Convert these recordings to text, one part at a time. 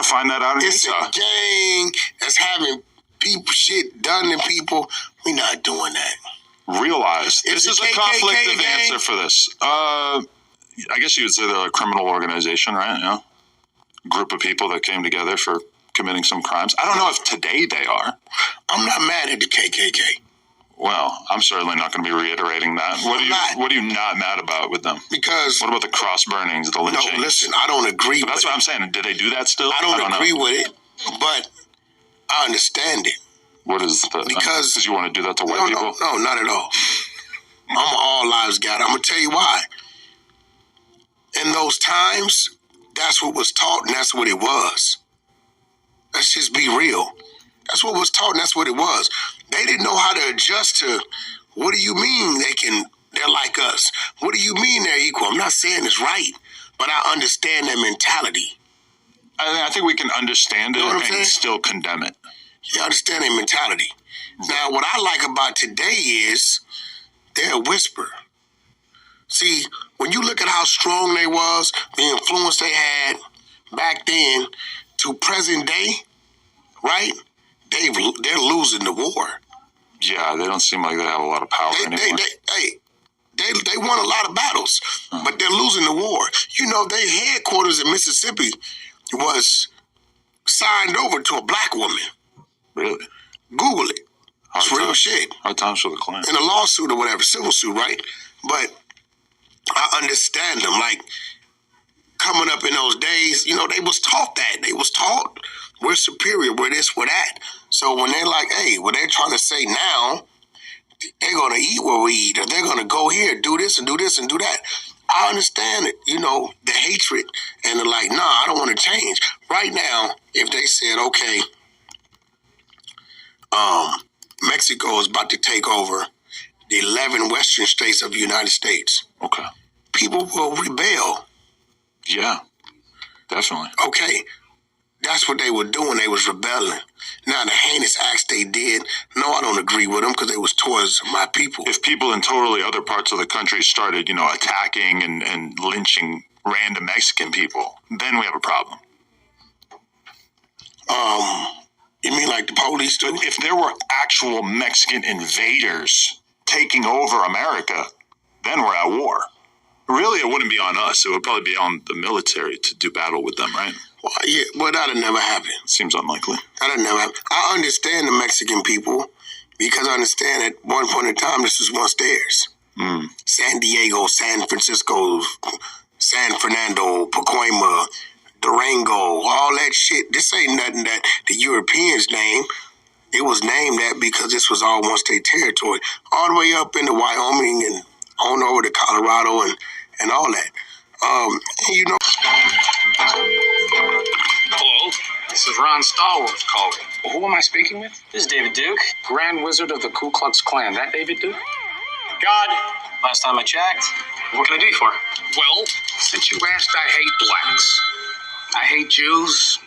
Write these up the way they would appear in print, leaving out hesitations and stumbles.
find that out in It's Utah. a gang that's having people shit done to people. We're not doing that. Realize this is a conflictive gang? answer for this. I guess you would say they're a criminal organization, right? Yeah. Group of people that came together for committing some crimes. I don't know if today they are. I'm not mad at the KKK. Well, I'm certainly not going to be reiterating that. What are you not mad about with them? Because what about the cross burnings, the lynchings? No, listen, I don't agree with it. That's what I'm saying. Did they do that still? I don't agree with it, but I understand it. What is the... Because you want to do that to white people? No, not at all. I'm an all lives guy. I'm going to tell you why. In those times, that's what was taught and that's what it was. Let's just be real. That's what was taught and that's what it was. They didn't know how to adjust to, what do you mean they're like us? What do you mean they're equal? I'm not saying it's right, but I understand their mentality. I think we can understand it and still condemn it. You understand their mentality. Now, what I like about today is they're a whisper. See, when you look at how strong they was, the influence they had back then to present day, right? They're losing the war. Yeah, they don't seem like they have a lot of power anymore. They won a lot of battles, but they're losing the war. You know, their headquarters in Mississippi was signed over to a black woman. Really? Google it. It's real shit. Hard times for the Klans. In a lawsuit or whatever, civil suit, right? But I understand them. Like, coming up in those days, you know, they was taught that. They was taught we're superior, we're this, we're that. So when they're like, hey, what they're trying to say now, they're going to eat what we eat, or they're going to go here, do this and do this and do that. I understand it, you know, the hatred, and they're like, nah, I don't want to change. Right now, if they said, okay, Mexico is about to take over the 11 western states of the United States. Okay. People will rebel. Yeah, definitely. Okay. That's what they were doing. They was rebelling. Now, the heinous acts they did, no, I don't agree with them because they was towards my people. If people in totally other parts of the country started, you know, attacking and lynching random Mexican people, then we have a problem. You mean like the police too? If there were actual Mexican invaders taking over America, then we're at war. Really, it wouldn't be on us. It would probably be on the military to do battle with them, right? Well, yeah, but that'd never happen. Seems unlikely. That'd never happen. I understand the Mexican people because I understand at one point in time this was once theirs. San Diego, San Francisco, San Fernando, Pacoima, Durango, all that shit. This ain't nothing that the Europeans named. It was named that because this was all once their territory. All the way up into Wyoming and on over to Colorado and all that. You know. Hello, this is Ron Stallworth calling. Well, who am I speaking with? This is David Duke, Grand Wizard of the Ku Klux Klan. That David Duke? God, last time I checked. What can I do you for? Well, since you asked, I hate blacks. I hate Jews,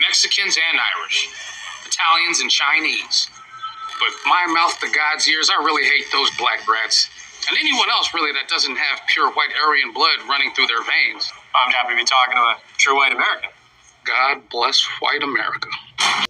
Mexicans and Irish, Italians and Chinese. But my mouth to God's ears, I really hate those black brats. And anyone else, really, that doesn't have pure white Aryan blood running through their veins. I'm happy to be talking to a true white American. God bless white America.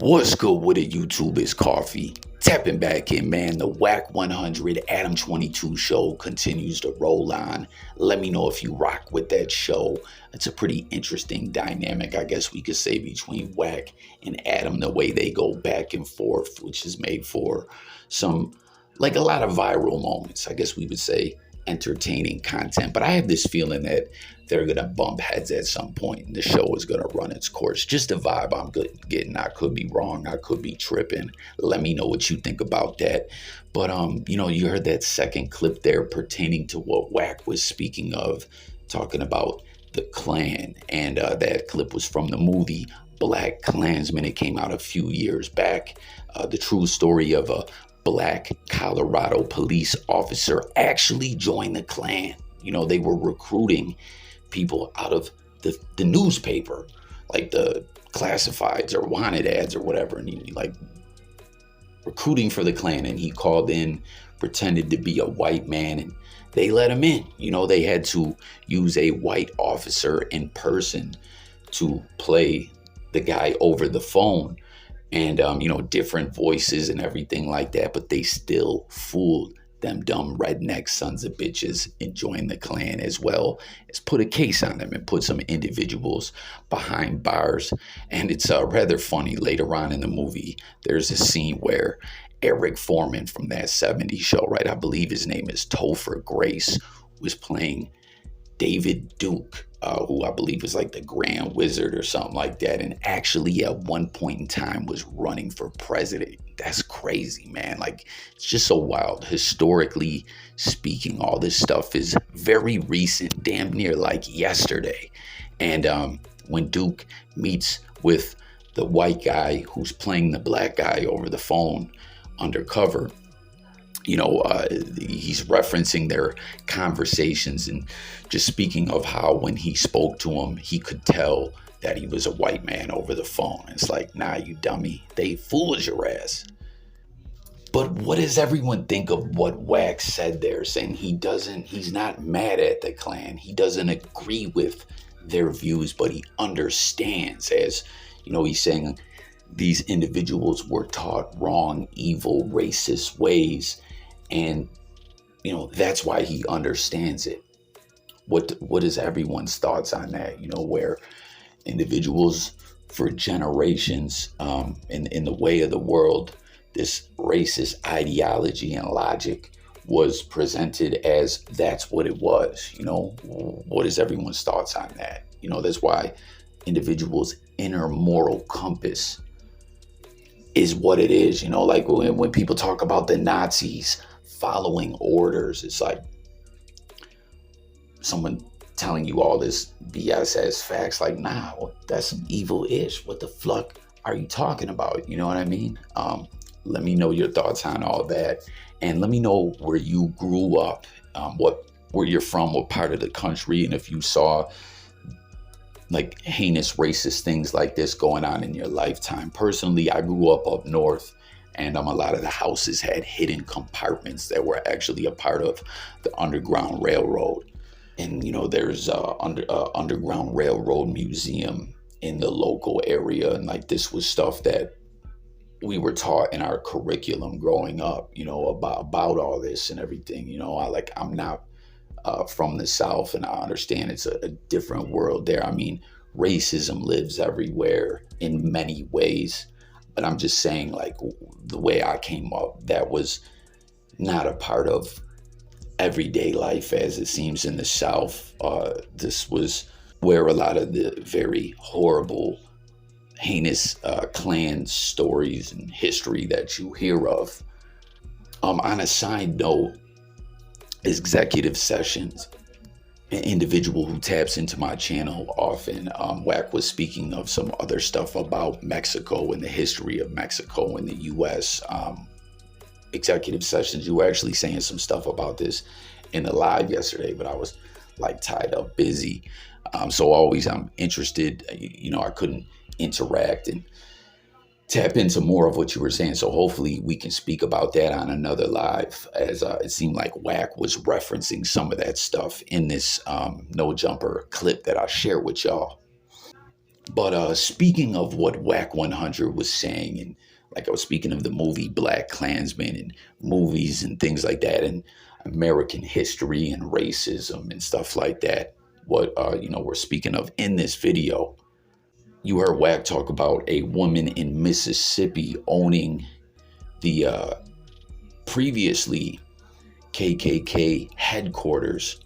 What's good with it, YouTube? It's Coffee. Tapping back in, man. The WACK100 Adam 22 show continues to roll on. Let me know if you rock with that show. It's a pretty interesting dynamic, I guess we could say, between WACK and Adam, the way they go back and forth, which is made for some, like, a lot of viral moments, I guess we would say, entertaining content. But I have this feeling that they're going to bump heads at some point and the show is going to run its course. Just a vibe I'm getting. I could be wrong. I could be tripping. Let me know what you think about that. But, you know, you heard that second clip there pertaining to what WACK was speaking of, talking about the Klan. And that clip was from the movie Black Klansman. It came out a few years back. The true story of a Black Colorado police officer actually joined the Klan. You know, they were recruiting people out of the newspaper, like the classifieds or wanted ads or whatever, and he like recruiting for the Klan, and he called in, pretended to be a white man, and they let him in. You know, they had to use a white officer in person to play the guy over the phone, and different voices and everything like that, but they still fooled them dumb redneck sons of bitches and joined the Klan, as well as put a case on them and put some individuals behind bars. And it's rather funny. Later on in the movie, there's a scene where Eric Foreman from that 70s show, right, I believe his name is Topher Grace, was playing David Duke, who I believe is like the Grand Wizard or something like that, and actually at one point in time was running for president. That's crazy, man. Like, it's just so wild. Historically speaking, all this stuff is very recent, damn near like yesterday. And when Duke meets with the white guy who's playing the black guy over the phone undercover, he's referencing their conversations and just speaking of how when he spoke to him, he could tell that he was a white man over the phone. It's like, nah, you dummy. They fooled your ass. But what does everyone think of what Wax said there, saying he's not mad at the Klan. He doesn't agree with their views, but he understands, as, he's saying these individuals were taught wrong, evil, racist ways. And, that's why he understands it. What is everyone's thoughts on that? Where individuals for generations in the way of the world, this racist ideology and logic was presented as that's what it was. What is everyone's thoughts on that? That's why individuals' inner moral compass is what it is. Like when people talk about the Nazis following orders, it's like someone telling you all this BS as facts. Like, nah, that's evil-ish. What the fuck are you talking about? You know what I mean? Let me know your thoughts on all that, and let me know where you grew up, where you're from, what part of the country, and if you saw like heinous racist things like this going on in your lifetime. Personally, I grew up north, and a lot of the houses had hidden compartments that were actually a part of the Underground Railroad. And, there's Underground Railroad Museum in the local area. And like, this was stuff that we were taught in our curriculum growing up, about all this and everything. I'm not from the South, and I understand it's a different world there. I mean, racism lives everywhere in many ways, but I'm just saying, like, the way I came up, that was not a part of everyday life as it seems in the South. This was where a lot of the very horrible, heinous Klan stories and history that you hear of. On a side note, executive sessions, an individual who taps into my channel often, Wack was speaking of some other stuff about Mexico and the history of Mexico and the U.S. Executive sessions. You were actually saying some stuff about this in the live yesterday, but I was like tied up busy. So always I'm interested, I couldn't interact and tap into more of what you were saying. So hopefully we can speak about that on another live, as it seemed like Wack was referencing some of that stuff in this No Jumper clip that I share with y'all. But speaking of what WACK100 was saying, and like I was speaking of the movie Black Klansman and movies and things like that, and American history and racism and stuff like that, what we're speaking of in this video. You heard Wack talk about a woman in Mississippi owning the previously KKK headquarters.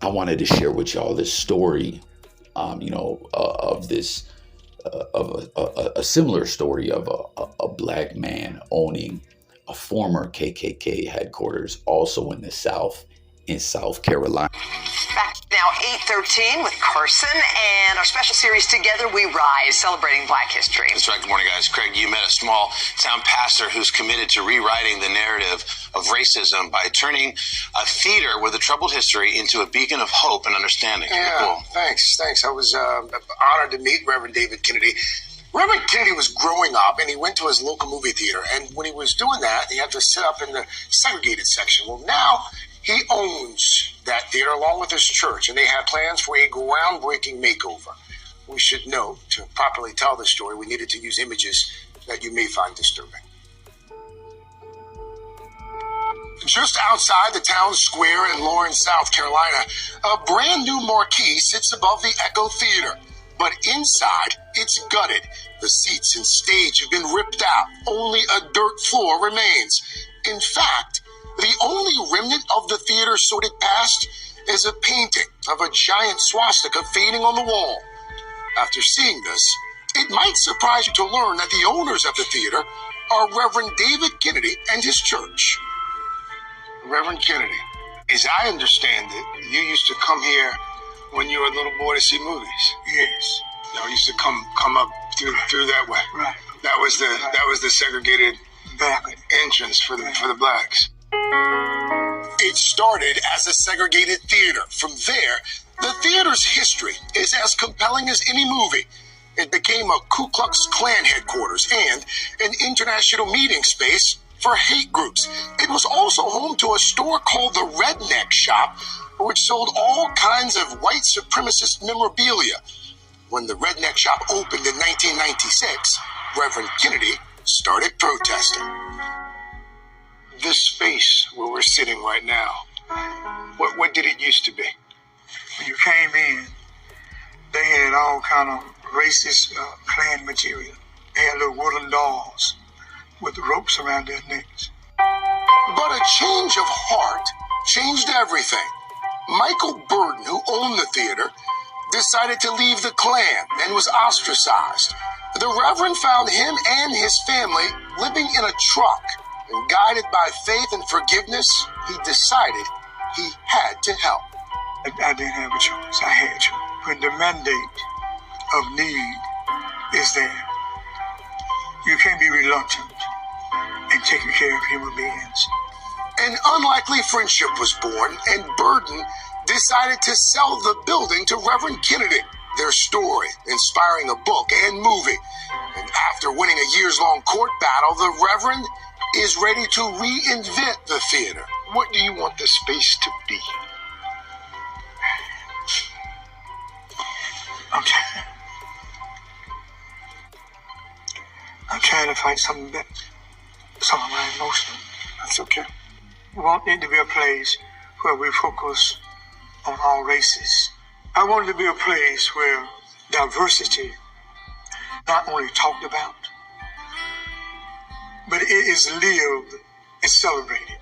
I wanted to share with y'all this story, of this, of a similar story of a black man owning a former KKK headquarters, also in the South, in South Carolina. Back now, 8:13 with Carson and our special series Together We Rise, celebrating Black history. That's right. Good morning, guys. Craig, you met a small town pastor who's committed to rewriting the narrative of racism by turning a theater with a troubled history into a beacon of hope and understanding. Yeah, cool. Thanks. I was honored to meet Reverend David Kennedy. Reverend Kennedy was growing up, and he went to his local movie theater. And when he was doing that, he had to sit up in the segregated section. Well, now he owns that theater along with his church, and they have plans for a groundbreaking makeover. we should note, to properly tell the story, we needed to use images that you may find disturbing. Just outside the town square in Lawrence, South Carolina, a brand new marquee sits above the Echo Theater. But inside, it's gutted. The seats and stage have been ripped out. Only a dirt floor remains. In fact, the only remnant of the theater's sordid past is a painting of a giant swastika fading on the wall. After seeing this, it might surprise you to learn that the owners of the theater are Reverend David Kennedy and his church. Reverend Kennedy, as I understand it, you used to come here when you were a little boy to see movies. Yes. You used to come up through that way. Right. That was the segregated Back. entrance for the blacks. It started as a segregated theater. From there, the theater's history is as compelling as any movie. It became a Ku Klux Klan headquarters and an international meeting space for hate groups. It was also home to a store called the Redneck Shop, which sold all kinds of white supremacist memorabilia. When the Redneck Shop opened in 1996, Reverend Kennedy started protesting. This space where we're sitting right now, what did it used to be? When you came in, they had all kind of racist Klan material. They had little wooden dolls with the ropes around their necks. But a change of heart changed everything. Michael Burden, who owned the theater, decided to leave the Klan and was ostracized. The Reverend found him and his family living in a truck, and guided by faith and forgiveness, he decided he had to help. I didn't have a choice. I had to. When the mandate of need is there, you can't be reluctant in taking care of human beings. An unlikely friendship was born, and Burden decided to sell the building to Reverend Kennedy. Their story inspiring a book and movie. And after winning a years-long court battle, the Reverend is ready to reinvent the theater. What do you want the space to be? I'm trying to find something better. Some of my emotion. That's okay. We want it to be a place where we focus on all races. I want it to be a place where diversity not only talked about, but it is lived and celebrated.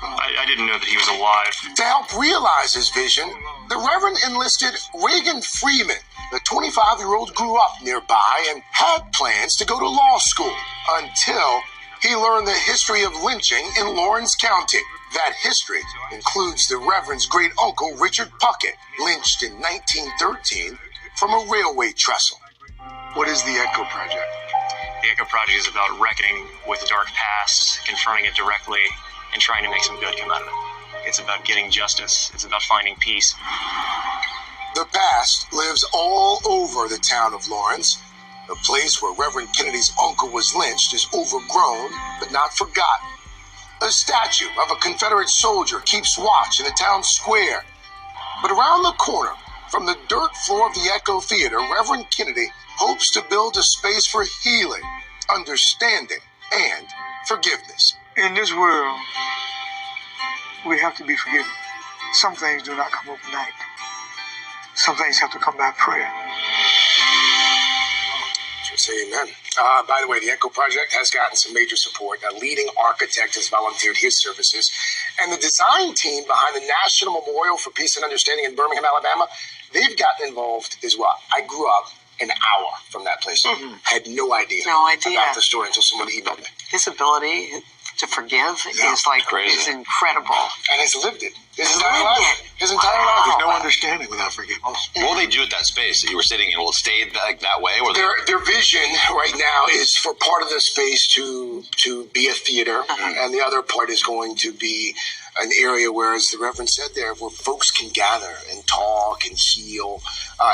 I didn't know that he was alive. To help realize his vision, the Reverend enlisted Reagan Freeman. The 25-year-old grew up nearby and had plans to go to law school until he learned the history of lynching in Lawrence County. That history includes the Reverend's great-uncle, Richard Puckett, lynched in 1913 from a railway trestle. What is the Echo Project? The Echo Project is about reckoning with the dark past, confronting it directly, and trying to make some good come out of it. It's about getting justice. It's about finding peace. The past lives all over the town of Lawrence. The place where Reverend Kennedy's uncle was lynched is overgrown, but not forgotten. A statue of a Confederate soldier keeps watch in the town square. But around the corner, from the dirt floor of the Echo Theater, Reverend Kennedy hopes to build a space for healing, understanding, and forgiveness. In this world, we have to be forgiven. Some things do not come overnight. Some things have to come by prayer. Should say amen. By the way, the Echo Project has gotten some major support. A leading architect has volunteered his services. And the design team behind the National Memorial for Peace and Understanding in Birmingham, Alabama, they've gotten involved as well. I grew up an hour from that place. Had no idea about the story until someone emailed me. His ability to forgive is like crazy. is incredible. And he's lived it. His entire life. His entire life. There's no understanding without forgiveness. What will they do at that space that you were sitting in? Will it stay like that way? Or Their vision right now is for part of the space to be a theater, and the other part is going to be an area where, as the Reverend said there, where folks can gather and talk and heal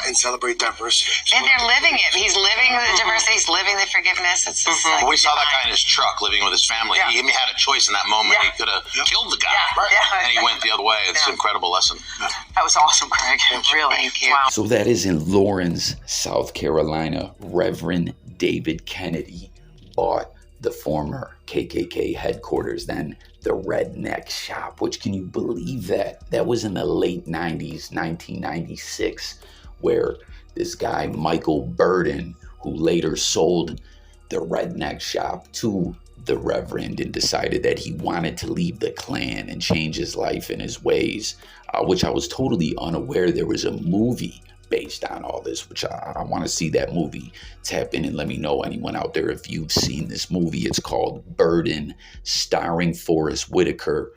and celebrate diversity. And they're living it. He's living the diversity. He's living the forgiveness. It's just like, we saw that guy in his truck living with his family. Yeah. He had a choice in that moment. Yeah. He could have killed the guy, Yeah. and he went the other way. It's an incredible lesson. That was awesome, Craig. Really. Thank you. Wow. So that is in Lawrence, South Carolina. Reverend David Kennedy bought the former KKK headquarters, then the Redneck Shop, which, can you believe that? That was in the late 90s, 1996, where this guy, Michael Burden, who later sold the Redneck Shop to the Reverend and decided that he wanted to leave the Klan and change his life and his ways, which I was totally unaware there was a movie based on all this, which I want to see that movie. Tap in and let me know, anyone out there, if you've seen this movie. It's called Burden, starring Forrest Whitaker.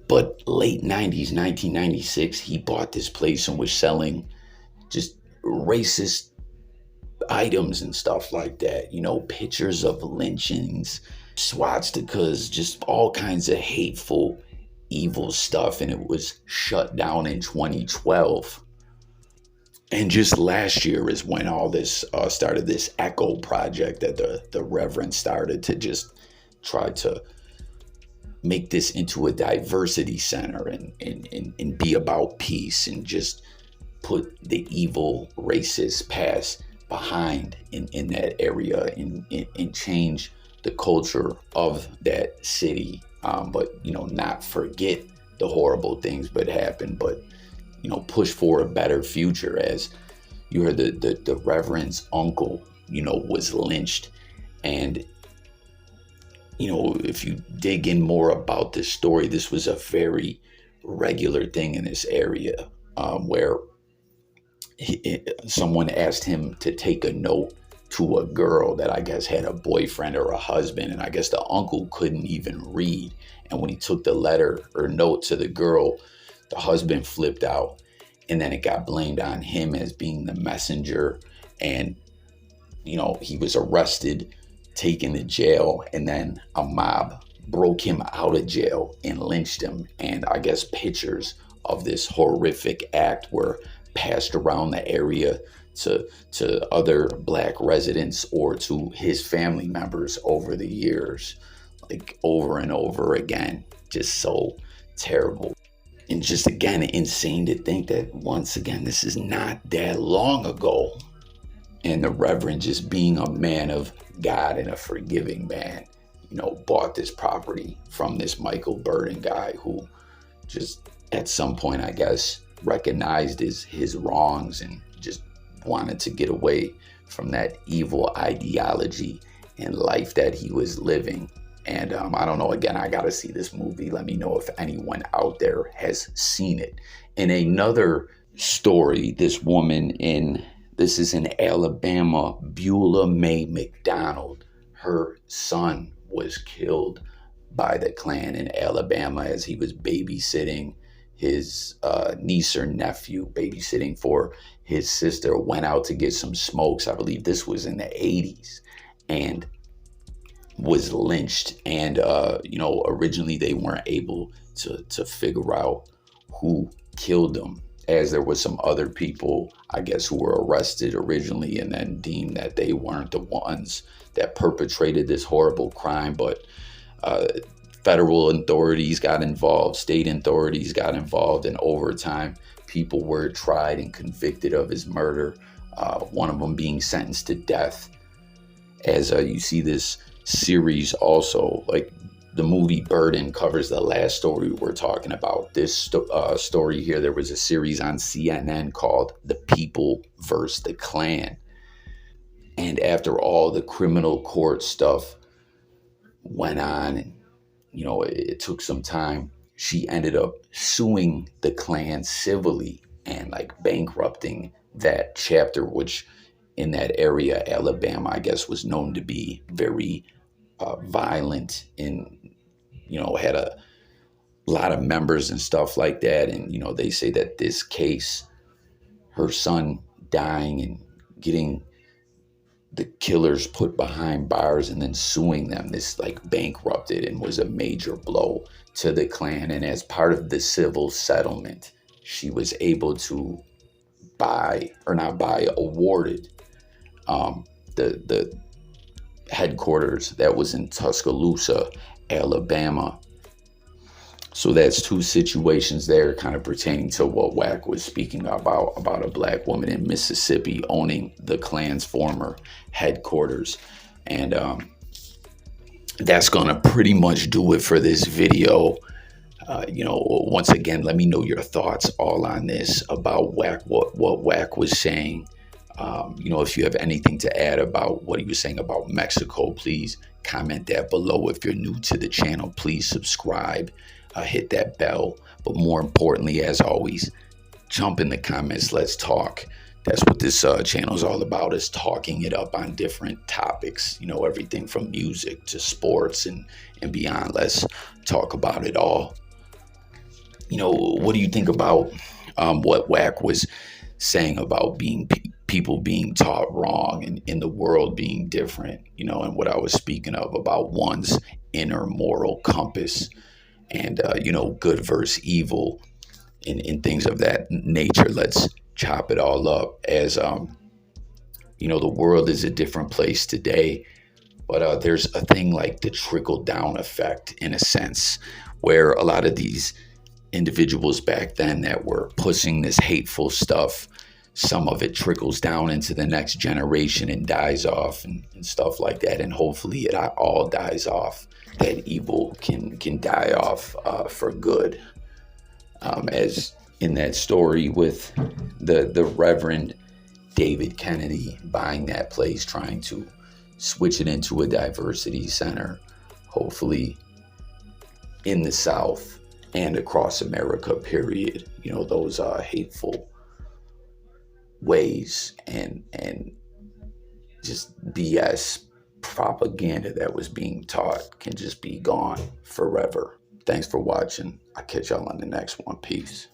But late 90s, 1996, he bought this place and was selling just racist items and stuff like that. You know, pictures of lynchings, swastikas, just all kinds of hateful, evil stuff. And it was shut down in 2012. And just last year is when all this started, this Echo project that the Reverend started to just try to make this into a diversity center and be about peace and just put the evil racist past behind in that area and change the culture of that city. But, you know, not forget the horrible things that happened, but, you know, push for a better future. As you heard, the Reverend's uncle, you know, was lynched. And, you know, if you dig in more about this story, this was a very regular thing in this area, where someone asked him to take a note to a girl that I guess had a boyfriend or a husband. And I guess the uncle couldn't even read. And when he took the letter or note to the girl, the husband flipped out, and then it got blamed on him as being the messenger. And, you know, he was arrested, taken to jail, and then a mob broke him out of jail and lynched him. And I guess pictures of this horrific act were passed around the area to other Black residents or to his family members over the years, like over and over again. Just so terrible. And just, again, insane to think that, once again, this is not that long ago. And the Reverend, just being a man of God and a forgiving man, you know, bought this property from this Michael Burden guy who just at some point, I guess, recognized his wrongs and just wanted to get away from that evil ideology and life that he was living. And I don't know, again, I got to see this movie. Let me know if anyone out there has seen it. In another story, this woman this is in Alabama, Beulah May McDonald. Her son was killed by the Klan in Alabama as he was babysitting his niece or nephew, babysitting for his sister, went out to get some smokes. I believe this was in the 80s. And was lynched. And, you know, originally they weren't able to figure out who killed him, as there was some other people, I guess, who were arrested originally and then deemed that they weren't the ones that perpetrated this horrible crime. But federal authorities got involved, state authorities got involved, and over time, people were tried and convicted of his murder, one of them being sentenced to death. As you see this series also, like the movie Burden covers the last story we're talking about. This story here, there was a series on CNN called The People vs. the Klan. And after all the criminal court stuff went on, and, you know, it took some time, she ended up suing the Klan civilly and like bankrupting that chapter, which in that area, Alabama, I guess, was known to be very violent and, you know, had a lot of members and stuff like that. And, you know, they say that this case, her son dying and getting the killers put behind bars and then suing them. This like bankrupted and was a major blow to the Klan. And as part of the civil settlement, she was able to awarded the headquarters that was in Tuscaloosa, Alabama. So that's two situations there kind of pertaining to what WAC was speaking about a black woman in Mississippi owning the Klan's former headquarters. And that's going to pretty much do it for this video. Once again, let me know your thoughts all on this about WAC, what WAC was saying. If you have anything to add about what he was saying about Mexico, please comment that below. If you're new to the channel, please subscribe, hit that bell. But more importantly, as always, jump in the comments. Let's talk. That's what this channel is all about, is talking it up on different topics, everything from music to sports and beyond. Let's talk about it all. What do you think about what WAC was saying about people being taught wrong and in the world being different, and what I was speaking of about one's inner moral compass and, good versus evil and things of that nature. Let's chop it all up as, the world is a different place today, but there's a thing like the trickle down effect in a sense, where a lot of these individuals back then that were pushing this hateful stuff, some of it trickles down into the next generation and dies off and stuff like that. And hopefully it all dies off. That evil can die off for good. As in that story with the Reverend David Kennedy buying that place, trying to switch it into a diversity center, hopefully in the South and across America, period. Those hateful ways and just BS propaganda that was being taught can just be gone forever. Thanks for watching. I'll catch y'all on the next one. Peace.